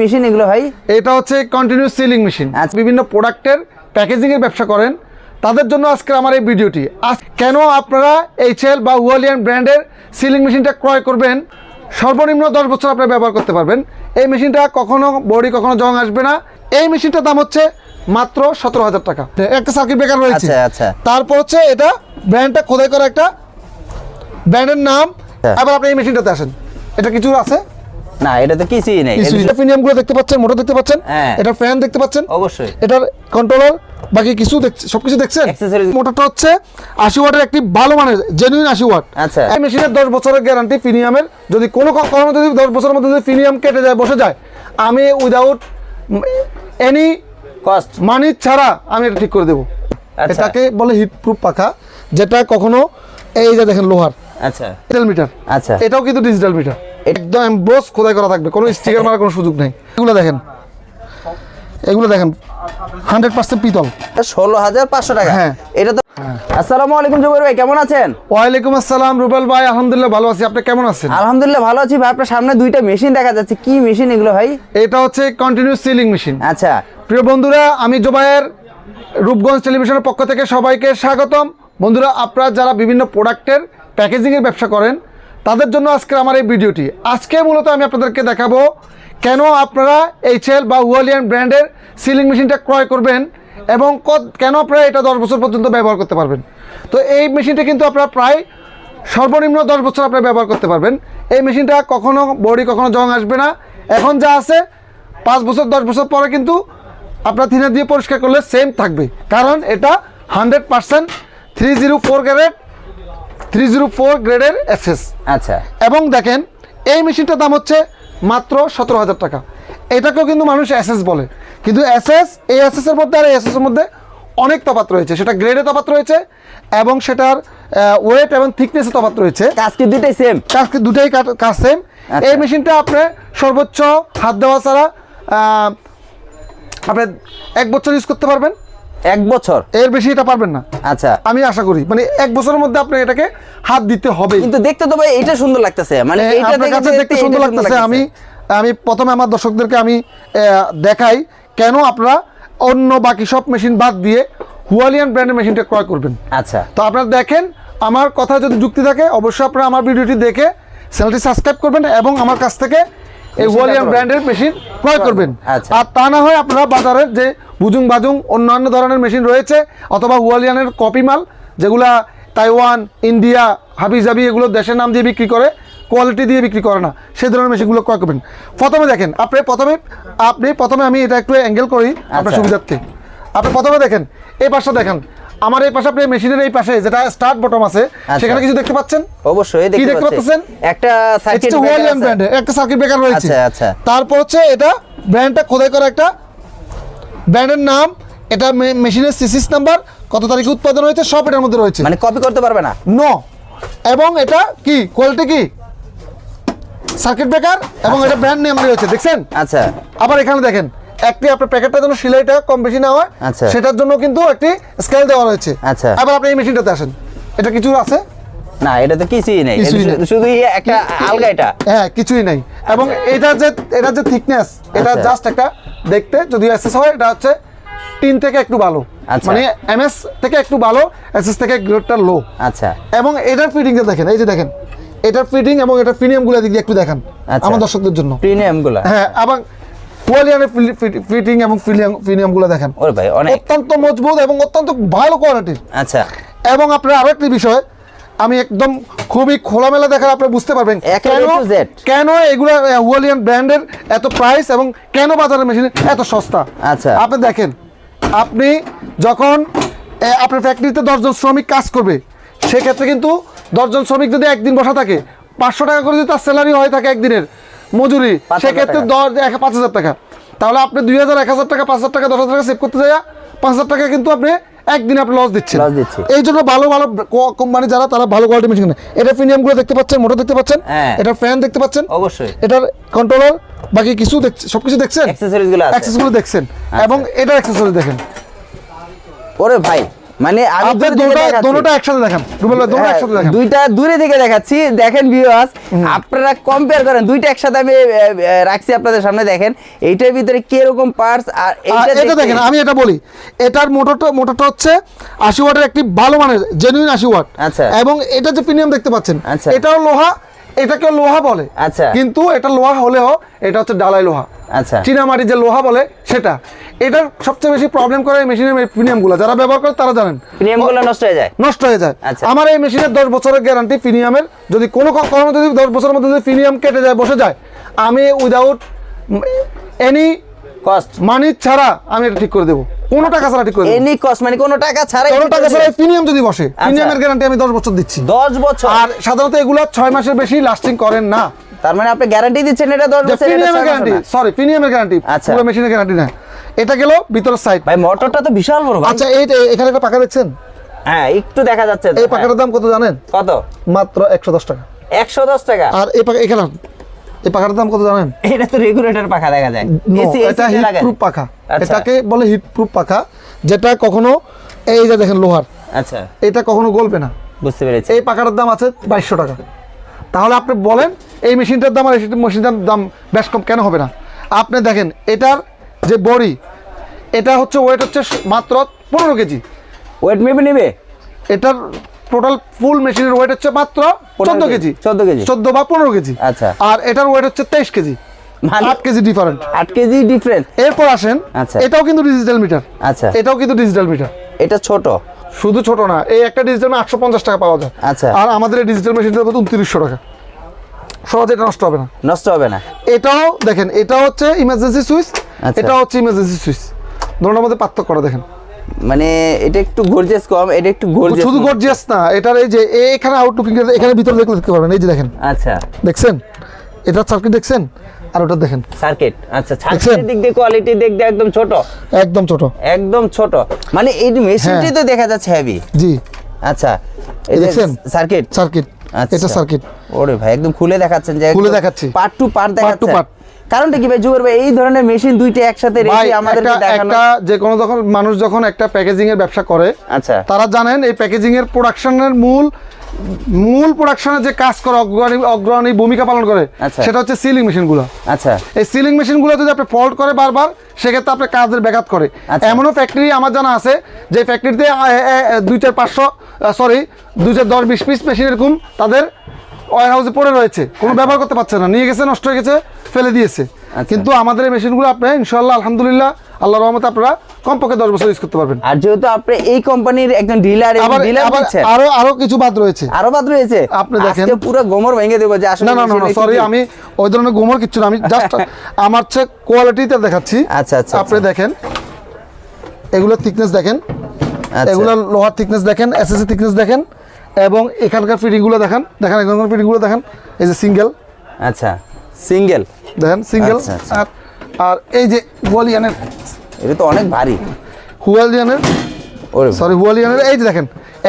Machine এগুলো ভাই? এটা হচ্ছে কন্টিনিউয়াস সিলিং মেশিন। বিভিন্ন প্রোডাক্টের প্যাকেজিং এর ব্যবসা করেন তাদের জন্য আজকে আমার এই ভিডিওটি। কেন আপনারা এইচএল বা ওয়ালিয়ান ব্র্যান্ডের সিলিং মেশিনটা ক্রয় করবেন? সর্বনিম্ন 10 বছর আপনি ব্যবহার করতে পারবেন। এই মেশিনটা কখনো বডি কখনো জং আসবে না। এই মেশিনটার দাম হচ্ছে মাত্র 17,000 টাকা। একটা সার্কিট ব্রেকার রয়েছে। আচ্ছা। তারপর হচ্ছে এটা ব্র্যান্ডটা খোদাই করা একটা ব্র্যান্ডের নাম। আবার আপনি এই মেশিনটাতে আসেন, এটা কিছু আছে না, এটা তো কিছুই নেই। ফিনিয়াম গুলো দেখতে পাচ্ছেন, মোটর দেখতে পাচ্ছেন, এটা ফ্যান দেখতে পাচ্ছেন, অবশ্যই এটার কন্ট্রোলার, বাকি কিছু সবকিছু দেখছেন। মোটরটা হচ্ছে 80 ওয়াটের একটি ভালো মানের জেনুইন 80 ওয়াট। আচ্ছা, এই মেশিনের 10 বছরের গ্যারান্টি ফিনিয়ামের। যদি কোনো যদি 10 বছরের মধ্যে যদি ফিনিয়াম কেটে যায়, বসে যায়, আমি উইদাউট এনি কস্ট মানি ছাড়া আমি এটা ঠিক করে দেবো। এটাকে বলে হিট প্রুফ পাখা, যেটা কখনো এই যে দেখেন লোহার ডিজিটাল মিটার। আচ্ছা, এটাও কিন্তু ডিজিটাল মিটার, একদম এমবোস খোদাই করা থাকবে, কোনো স্টিকার মারার কোনো সুযোগ নেই। এগুলো দেখেন 100% পিতল। 16,500 টাকা। হ্যাঁ, এটা তো। আসসালামু আলাইকুম জুবাইর ভাই, কেমন আছেন? ওয়ালাইকুম আসসালাম রুবেল ভাই, আলহামদুলিল্লাহ ভালো আছি। আপনি কেমন আছেন? আলহামদুলিল্লাহ ভালো আছি ভাই। আপনার সামনে দুইটা মেশিন দেখা যাচ্ছে, কি মেশিন এগুলো ভাই? এটা হচ্ছে কন্টিনিউয়াস সিলিং মেশিন। আচ্ছা, প্রিয় বন্ধুরা, আমি জুবাইর রূপগঞ্জ টেলিভিশনের পক্ষ থেকে সবাইকে স্বাগতম। বন্ধুরা, আপনারা যারা বিভিন্ন প্রোডাক্টের প্যাকেজিংয়ের ব্যবসা করেন তাদের জন্য আজকে আমার এই ভিডিওটি। আজকে মূলত আমি আপনাদেরকে দেখাবো কেন আপনারা এইচএল বা ওয়ালিয়ান ব্র্যান্ডের সিলিং মেশিনটা ক্রয় করবেন এবং কেন আপনারা এটা 10 বছর পর্যন্ত ব্যবহার করতে পারবেন। তো এই মেশিনটা কিন্তু আপনারা প্রায় সর্বনিম্ন 10 বছর আপনারা ব্যবহার করতে পারবেন। এই মেশিনটা কখনো বডি কখনো জং আসবে না। এখন যা আছে 5 বছর 10 বছর পরে কিন্তু আপনার থিনার দিয়ে পরিষ্কার করলে সেম থাকবে, কারণ এটা 100% 304 গ্রেডের এসএস। আচ্ছা, এবং দেখেন এই মেশিনটার দাম হচ্ছে মাত্র 17,000 টাকা। এটাকেও কিন্তু মানুষ এসএস বলে, কিন্তু এই এসএস এর মধ্যে আর এই এসএস এর মধ্যে অনেক তফাৎ রয়েছে। সেটা গ্রেডে তফাৎ রয়েছে এবং সেটার ওয়েট এবং থিকনেসে তফাৎ রয়েছে। আজকে দুটাই সেম, দুটাই কাজ সেম। এই মেশিনটা আপনি সর্বোচ্চ হাত দেওয়া ছাড়া আপনি 1 বছর ইউজ করতে পারবেন। 1 বছর, এর বেশি এটা পারবেন না। আচ্ছা, আমি আশা করি মানে 1 বছরের মধ্যে আপনি এটাকে হাত দিতে হবে। কিন্তু দেখতে তো ভাই এটা সুন্দর লাগতেছে, মানে এটা দেখতে সুন্দর লাগতেছে। আমি প্রথমে আমার দর্শকদেরকে আমি দেখাই কেন আপনারা অন্য বাকি সব মেশিন বাদ দিয়ে ওয়ালিয়ান ব্র্যান্ডের মেশিনটা ক্রয় করবেন। আচ্ছা, তো আপনারা দেখেন, আমার কথা যদি যুক্তি থাকে অবশ্যই আপনারা আমার ভিডিওটি দেখে চ্যানেলটি সাবস্ক্রাইব করবেন এবং আমার কাছ থেকে এই ওয়ালিয়ান ব্র্যান্ডের মেশিন ক্রয় করবেন। আর তা না হয় আপনারা বাজারের যে বুজুং বাজুং অন্যান্য ধরনের মেশিন রয়েছে অথবা ওয়ালিয়ানের কপি মাল, যেগুলা তাইওয়ান, ইন্ডিয়া, হাবিজাবি, এগুলো দেশের নাম দিয়ে বিক্রি করে, কোয়ালিটি দিয়ে বিক্রি করে না, সেই ধরনের মেশিনগুলো ক্রয় করবেন। প্রথমে দেখেন, প্রথমে আমি এটা একটু অ্যাঙ্গেল করি আপনার সুবিধার্থে। আপনি প্রথমে দেখেন এই পাশটা দেখেন, আমার এই পাশে আপনি মেশিনের এই পাশে যেটা স্টার্ট বটম আছে সেখানে কিছু দেখতে পাচ্ছেন? অবশ্যই দেখতে পাচ্ছেন। একটা সার্কিট ওয়ালিয়ান ব্র্যান্ডের একটা সার্কিট ব্রেকার রয়েছে। আচ্ছা, তারপর হচ্ছে এটা ব্র্যান্ডটা খোদাই করা একটা ব্র্যান্ডের নাম, এটা মেশিনের সিসিস নাম্বার, কত তারিখে উৎপাদন হয়েছে সব এটার মধ্যে রয়েছে, মানে কপি করতে পারবে না। নো। এবং এটা কি কোয়ালিটি, কি সার্কিট ব্রেকার, এবং এটা ব্র্যান্ড নেম রয়েছে, দেখছেন? আচ্ছা, আবার এখানে দেখেন একটি আপনার প্যাকেটটার জন্য সেলাইটা কম বেশি না হয়, সেটার জন্য কিন্তু একটি স্কেল দেওয়া রয়েছে। আচ্ছা, আবার আপনি এই মেশিনটাতে আসেন, এটা কিছু আছে না? এটা তো কিছুই নেই, শুধু একটা আলগা, এটা হ্যাঁ কিছুই নাই। এবং এটা যে থিকনেস, এটা জাস্ট একটা দেখতে, যদি এসএস হয় এটা হচ্ছে 3 থেকে একটু ভালো, মানে এমএস থেকে একটু ভালো, এসএস থেকে গ্রেডটা লো। আচ্ছা, এবং এটার ফিটিংটা দেখেন, এই যে দেখেন এটার ফিটিং এবং এটার প্রিমিয়ামগুলো দিকে একটু দেখান আমার দর্শকদের জন্য। প্রিমিয়ামগুলো, হ্যাঁ, এবং ওয়ালিয়ানের ফিটিং এবং প্রিমিয়ামগুলো দেখেন, ওরে ভাই অত্যন্ত মজবুত এবং অত্যন্ত ভালো কোয়ালিটির। আচ্ছা, এবং আপনার আরো একটি বিষয় আমি একদম খুবই খোলামেলা দেখালে আপনি বুঝতে পারবেন কেন এগুলো ওয়ালিয়ান ব্র্যান্ডের এত প্রাইস এবং কেন বাজারের মেশিন এত সস্তা। আচ্ছা, আপনি দেখেন, আপনি যখন আপনার ফ্যাক্টরিতে 10 জন শ্রমিক কাজ করবে, সেক্ষেত্রে কিন্তু 10 জন শ্রমিক যদি একদিন বসা থাকে, 500 টাকা করে যদি তার স্যালারি হয়ে থাকে একদিনের মজুরি, সেক্ষেত্রে 5,000 টাকা, তাহলে আপনি 2,000, 1,000 টাকা, 5,000 টাকা, 10,000 টাকা সেভ করতে যায়, 5,000 টাকা কিন্তু আপনি একদিনে আপনি লস দিচ্ছেন। এই জন্য ভালো কোম্পানি যারা, তারা ভালো কোয়ালিটি মেশিন। এটা প্রিমিয়ামগুলো দেখতে পাচ্ছেন, মোটর দেখতে পাচ্ছেন, এটার ফ্যান দেখতে পাচ্ছেন, অবশ্যই এটার কন্ট্রোলার, বাকি কিছু সবকিছু দেখছেন, অ্যাক্সেসরিজগুলো দেখছেন। এবং এটার অ্যাক্সেসরিজ দেখেন, ওরে ভাই মানে আমি আপনি দুটোটা একসাথে দেখেন, রুবেল ভাই দুটোটা একসাথে দেখেন। দুইটা দূরে থেকে দেখাচ্ছি, দেখেন ভিউয়ার্স, আপনারা কম্পেয়ার করেন, দুইটা একসাথে আমি রাখছি আপনাদের সামনে, দেখেন এইটার ভিতরে কি রকম পার্টস আর এটা দেখেন। আমি এটা বলি, এটার মোটরটা হচ্ছে 80 ওয়াটের একটি ভালো মানের জেনুইন 80 ওয়াট। আচ্ছা। এবং এটা যে প্রিমিয়াম দেখতে পাচ্ছেন, আচ্ছা। এটাও লোহা, এটাকে লোহা বলে। আচ্ছা। কিন্তু এটা লোহা হলেও এটা হচ্ছে ডালাই লোহা। আচ্ছা। চীনামাটি যে লোহা বলে সেটা। এটার সবচেয়ে বেশি প্রবলেম করে এই মেশিনের প্রিমিয়ামগুলো, যারা ব্যবহার করে তারা জানেন প্রিমিয়ামগুলো নষ্ট হয়ে যায়। নষ্ট হয়ে যায়। আচ্ছা। আমার এই মেশিনের 10 বছরের গ্যারান্টি প্রিমিয়ামের। যদি কোনো যদি 10 বছরের মধ্যে যদি প্রিমিয়াম কেটে যায়, বসে যায়, আমি উইদাউট এনি কস্ট মানি ছাড়া আমি এটা ঠিক করে দেবো, কোনো টাকা ছাড়া ঠিক করে দেবো। এনি কস্ট মানে কোনো টাকা ছাড়াই, কোনো টাকা ছাড়া প্রিমিয়াম যদি বসে, প্রিমিয়ামের গ্যারান্টি আমি 10 বছর দিচ্ছি। 10 বছর। আর সাধারণত এগুলো 6 মাসের বেশি লাস্টিং করেন না। তার মানে আপনি গ্যারান্টি দিচ্ছেন এটা 10 বছর, এটা প্রিমিয়ামের গ্যারান্টি, সরি প্রিমিয়ামের গ্যারান্টি, আচ্ছা। পুরো মেশিনের গ্যারান্টি না। এটা গেল ভিতরের সাইড। ভাই মোটরটা তো বিশাল বড় ভাই। আচ্ছা, এখানে একটা পাখা দেখছেন? হ্যাঁ, একটু দেখা যাচ্ছে। এই পাখাটার দাম কত জানেন? কত? মাত্র 110 টাকা। 110 টাকা। আর এই পাখা এখানে, এই পাখাটার দাম কত জানেন? এটা তো রেগুলেটর পাখা দেখা যায়। এসি এটা হিট লাগায়। প্রুফ পাখা। আচ্ছা। এটাকে বলে হিট প্রুফ পাখা, যেটা কখনো, এই যে দেখেন লোহার, আচ্ছা, এটা কখনো গলবে না। বুঝতে পেরেছি। এই পাখাটার দাম আছে 2200 টাকা। তাহলে আপনি বলেন এই মেশিনটার দাম আর এই মেশিনটার দাম বেশ কম কেন হবে না? আপনি দেখেন এটার যে বডি, এটা হচ্ছে ওয়েট হচ্ছে মাত্র 15 কেজি। ওয়েট মেপে নেবে? এটার টোটাল ফুল মেশিনের ওয়েট হচ্ছে মাত্র 14 কেজি। 14 কেজি, 14 বা 15 কেজি। আচ্ছা। আর এটার ওয়েট হচ্ছে 23 কেজি, মানে 8 কেজি ডিফারেন্ট। 8 KG difference. এরপর আসেন, আচ্ছা। এটাও কিন্তু ডিজিটাল মিটার। আচ্ছা। এটাও কিন্তু ডিজিটাল মিটার। এটা ছোট, শুধু ছোট না, এই একটা ডিজিটাল 850 টাকা পাওয়া যায়। আচ্ছা। আর আমাদের এই ডিজিটাল মেশিনটা 2900 টাকা। সহজে এটা নষ্ট হবে না। নষ্ট হবে না। এটাও দেখেন, এটা হচ্ছে ইমার্জেন্সি সুইচ, আচ্ছা। এটা হচ্ছে ইমার্জেন্সি সুইচ। দুটোর মধ্যে পার্থক্য করা দেখেন। মানে এটা একটু গর্জিয়াস কম, এটা একটু গর্জিয়াস। শুধু গর্জিয়াস না, এটার এই যে এখানে আউটলুকিং, এখানে ভিতরে দেখতে পারবেন, এই যে দেখেন। আচ্ছা, দেখছেন এটা সার্কিট দেখছেন? আর ওটা দেখেন সার্কিট। আচ্ছা, সার্কিটের দিক দিয়ে, কোয়ালিটি দিক দিয়ে একদম ছোট, একদম ছোট, একদম ছোট। মানে এই মেশিনটি তো দেখা যাচ্ছে হেভি। জি। আচ্ছা, এই দেখছেন সার্কিট, সার্কিট, এটা সার্কিট। ওরে ভাই, একদম খুলে দেখাচ্ছেন যে খুলে দেখাচ্ছি, পার্ট টু পার্ট দেখাচ্ছেন। পার্ট। কারণটা কি ভাই জুবের ভাই, এই ধরনের মেশিন দুইটা একসাথে রেখে আমাদেরকে দেখানো? একটা যে কোনো যখন মানুষ যখন একটা প্যাকেজিং এর ব্যবসা করে, আচ্ছা, তারা জানেন এই প্যাকেজিং এর প্রোডাকশনের মূল প্রোডাকশনে যে কাজ করে, অগ্রণী ভূমিকা পালন করে, আচ্ছা। সেটা হচ্ছে সিলিং মেশিনগুলো। আচ্ছা, এই সিলিং মেশিনগুলো যদি আপনি ফল্ট করে বারবার, সেক্ষেত্রে আপনার কাজের ব্যাঘাত করে। আচ্ছা। এমনও ফ্যাক্টরি আমার জানা আছে যে ফ্যাক্টরিতে 2-4-500 পিস মেশিন এরকম তাদের ওয়ার হাউসে পড়ে রয়েছে, কোনো ব্যবহার করতে পারছে না, নিয়ে গেছে, নষ্ট হয়ে গেছে, ফেলে দিয়েছে। কিন্তু আমাদের এই মেশিনগুলো আপনি ইনশাআল্লাহ আলহামদুলিল্লাহ আল্লাহর রহমতে আপনারা কমপক্ষে 10 বছর ইউজ করতে পারবেন। আর যেহেতু আপনি এই কোম্পানির একজন ডিলার দিচ্ছেন, আরো কিছু বাদ রয়েছে। আরো বাদ রয়েছে, আপনি দেখেন। আজকে পুরো গোমর ভেঙে দেব যে আসলে না, সরি, আমি ওই ধরনের গোমর কিচ্ছু না, আমি জাস্ট আমার চেয়ে কোয়ালিটিতে দেখাচ্ছি। আচ্ছা, আচ্ছা, আপনি দেখেন এগুলো থিকনেস দেখেন, এগুলো লোহার থিকনেস দেখেন, এসএসসি থিকনেস দেখেন, এবং এখানকার ফিটিংগুলো দেখেন, এখানকার ফিটিংগুলো দেখেন। এই যে সিঙ্গেল, আচ্ছা, সিঙ্গেল দেখেন, সিঙ্গেল। আচ্ছা, আচ্ছা। আর এই যে হুয়ালিয়ানের, এটা তো অনেক ভারী। হুয়ালিয়ানের, ওরে সরি হুয়ালিয়ানের, এই যে দেখেন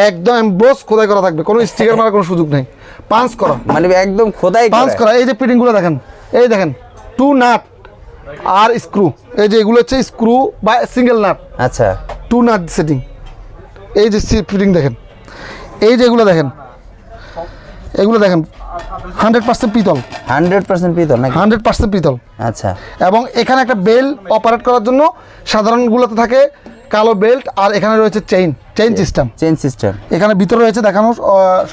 একদম এমবোস খোদাই করা থাকবে, কোনো স্টিকার মারার কোনো সুযোগ নেই, পাঞ্চ করা, মানে একদম খোদাই পাঞ্চ করা। এই যে ফিটিংগুলো দেখেন, এই দেখেন 2 নাট আর স্ক্রু, এই যে এগুলো হচ্ছে স্ক্রু বা সিঙ্গেল নাট। আচ্ছা, 2 নাট সেটিং। এই যে ফিটিং দেখেন, এই যে এগুলো দেখেন, এগুলো দেখেন 100% পিতল, 100% পিতল নাকি? 100% পিতল। আচ্ছা, এবং এখানে একটা বেল্ট অপারেট করার জন্য, সাধারণগুলোতে থাকে কালো বেল্ট, আর এখানে রয়েছে চেইন সিস্টেম। চেইন সিস্টেম এখানে ভিতরে রয়েছে, দেখানো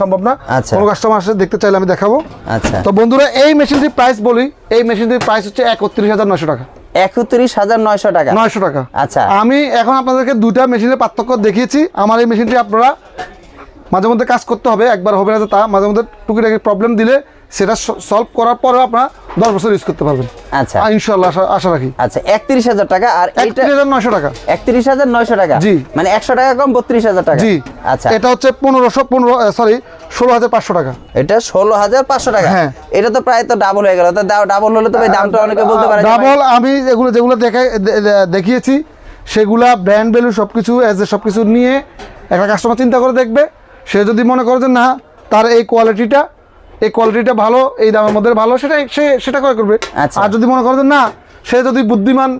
সম্ভব না, আচ্ছা। কোনো কাস্টমার আসলে দেখতে চাইলে আমি দেখাবো। আচ্ছা, তো বন্ধুরা, এই মেশিনটির প্রাইস বলি, এই মেশিনটির প্রাইস হচ্ছে 31,900 টাকা। 31,900 টাকা। 900 টাকা। আচ্ছা, আমি এখন আপনাদেরকে দুইটা মেশিনের পার্থক্য দেখিয়েছি। আমার এই মেশিনটি আপনারা মাঝে মধ্যে কাজ করতে হবে, একবার হবে না যে তা, মাঝে মধ্যে টুকিটাকি প্রবলেম দিলে সেটা সলভ করার পরেও আপনারা 10 বছর ইউজ করতে পারবেন। আচ্ছা, ইনশাআল্লাহ আশা রাখি। আচ্ছা, 31,000 টাকা। আর এটা 31,900 টাকা। 31,900 টাকা, জি। মানে 100 টাকা কম, 32,000 টাকা। জি। আচ্ছা, এটা হচ্ছে 16,500 টাকা। এটা 16,500 টাকা। হ্যাঁ। এটা তো প্রায় তো ডাবল হয়ে গেল। তো ডাবল হলে তো ভাই দামটা অনেকে বলতে পারে ডাবল। আমি যেগুলো দেখিয়েছি সেগুলা ব্র্যান্ড ভ্যালু সবকিছু নিয়ে একটা কাস্টমার চিন্তা করে দেখবে। সে যদি মনে করে যে না, তার এই কোয়ালিটিটা ভালো, এই দামের মধ্যে ভালো, সেটা ক্রয় করবে। আচ্ছা। আর যদি মনে করে যে না, সে যদি বুদ্ধিমান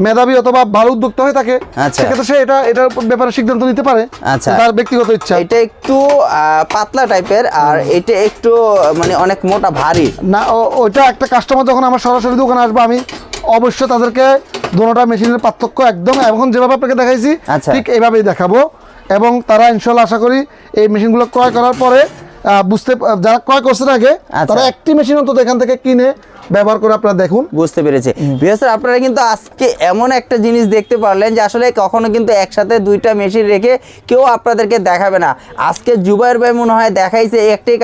মেধাবী অথবা ভালো উদ্যোক্তা হয়ে থাকে, আচ্ছা। সেক্ষেত্রে সে এটার ব্যাপারে সিদ্ধান্ত নিতে পারে, আচ্ছা। তার ব্যক্তিগত ইচ্ছা। এটা একটু পাতলা টাইপের, আর এটা একটু মানে অনেক মোটা ভারী। না ওইটা একটা কাস্টমার যখন আমার সরাসরি দোকানে আসবে, আমি অবশ্যই তাদেরকে দুটোটা মেশিনের পার্থক্য একদম এখন যেভাবে আপনাকে দেখাইছি আচ্ছা। ঠিক এইভাবেই দেখাবো, এবং তারা ইনশাল্লাহ আশা করি এই মেশিনগুলো ক্রয় করার পরে যারা ক্রয় করছেন আগে, আচ্ছা। তারা একটি মেশিন অন্তত এখান থেকে কিনে ব্যবহার করে আপনারা দেখুন। বুঝতে পেরেছি। বিশেষ আপনারা কিন্তু আজকে এমন একটা জিনিস দেখতে পারলেন যে আসলে কখনো কিন্তু একসাথে দুইটা মেশিন রেখে কেউ আপনাদেরকে দেখাবে না। আজকে জুবাইর ভাই মনে হয় দেখাইছে একটাই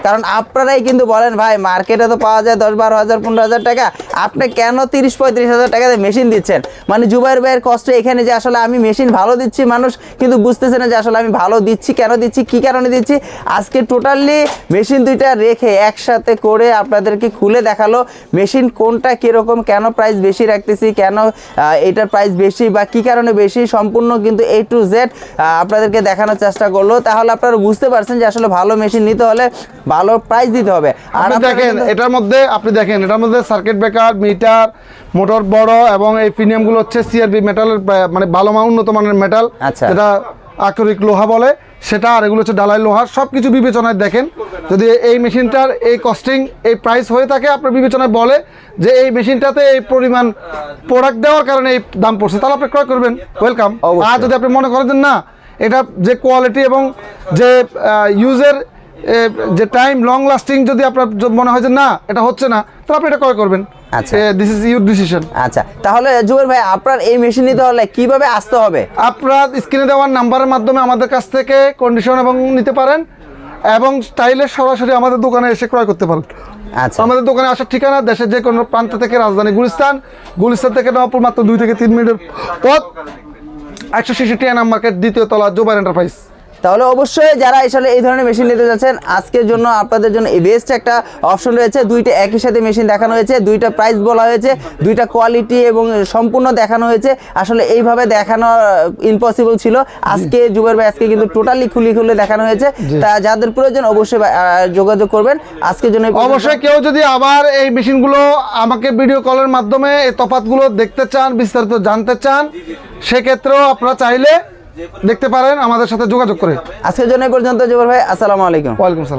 কারণ আপনারাই কিন্তু বলেন ভাই মার্কেটে তো পাওয়া যায় 10-12,000 15,000 টাকা, আপনি কেন 30-35,000 টাকাতে মেশিন দিচ্ছেন? মানে জুবাইর ভাইয়ের কষ্ট এখানে যে আসলে আমি মেশিন ভালো দিচ্ছি, মানুষ কিন্তু বুঝতেছে না যে আসলে আমি ভালো দিচ্ছি, কেন দিচ্ছি, কি কারণে দিচ্ছি। আজকে টোটালি মেশিন দুইটা রেখে একসাথে করে আপনাদেরকে খুলে দেখালো মেশিন কোনটা কিরকম, কেন প্রাইস বেশি রাখতেছি, কেন এটার প্রাইস বেশি বা কি কারণে বেশি, সম্পূর্ণ কিন্তু A to Z আপনাদেরকে দেখানোর চেষ্টা করলো। তাহলে আপনারা বুঝতে পারছেন যে আসলে ভালো মেশিন নিতে হলে ভালো প্রাইস দিতে হবে। আর দেখেন এটার মধ্যে এটার মধ্যে সার্কিট ব্রেকার, মিটার, মোটর বড়, এবং এই প্রিমিয়ামগুলো হচ্ছে সিআরবি মেটালের, মানে ভালো উন্নত মানের মেটাল, আচ্ছা। যেটা আকরিক লোহা বলে সেটা, আর এগুলো হচ্ছে ডালাই লোহা। সব কিছু বিবেচনায় দেখেন, যদি এই মেশিনটার এই কস্টিং এই প্রাইস হয়ে থাকে, আপনার বিবেচনায় বলে যে এই মেশিনটাতে এই পরিমাণ প্রোডাক্ট দেওয়ার কারণে এই দাম পড়ছে, তাহলে আপনি ক্রয় করবেন, ওয়েলকাম। আর যদি আপনি মনে করেন যে না, এটা যে কোয়ালিটি এবং যে ইউজের যে টাইম লং লাস্টিং, যদি আপনার মনে হয় যে না এটা হচ্ছে না, তাহলে আপনি এটা ক্রয় করবেন। আচ্ছা, দিস ইজ ইউর ডিসিশন। আচ্ছা, তাহলে জুবাইর ভাই আপনার এই মেশিন নিতে হলে কিভাবে আসতে হবে? আপনার স্ক্রিনে দেওয়ার নাম্বারের মাধ্যমে আমাদের কাছ থেকে কন্ডিশন এবং নিতে পারেন, এবং স্টাইলে সরাসরি আমাদের দোকানে এসে ক্রয় করতে পারেন। আচ্ছা, আমাদের দোকানে আসার ঠিকানা দেশের যে কোনো প্রান্ত থেকে, রাজধানী গুলিস্তান থেকে নবাবপুর মাত্র 2 থেকে 3 মিনিটের পথ, 166 এনাম মার্কেট, দ্বিতীয় তলা, জুবাইর এন্টারপ্রাইজ। তাহলে অবশ্যই যারা আসলে এই ধরনের মেশিন নিতে যাচ্ছেন, আজকের জন্য আপনাদের জন্য এই বেস্ট একটা অপশন রয়েছে। দুইটা একই সাথে মেশিন দেখানো হয়েছে, দুইটা প্রাইস বলা হয়েছে, দুইটা কোয়ালিটি এবং সম্পূর্ণ দেখানো হয়েছে। আসলে এইভাবে দেখানো ইম্পসিবল ছিল। আজকে জুবাইর ভাই আজকে কিন্তু টোটালি খুলে দেখানো হয়েছে। তা যাদের প্রয়োজন অবশ্যই যোগাযোগ করবেন। আজকের জন্য অবশ্যই কেউ যদি আবার এই মেশিনগুলো আমাকে ভিডিও কলের মাধ্যমে এই তফাৎগুলো দেখতে চান, বিস্তারিত জানতে চান, সেক্ষেত্রেও আপনারা চাইলে দেখতে পারেন আমাদের সাথে যোগাযোগ করে। আজকের জন্য এই পর্যন্ত। জুবাইর ভাই, আসসালামু আলাইকুম। ওয়ালাইকুম আসসালাম।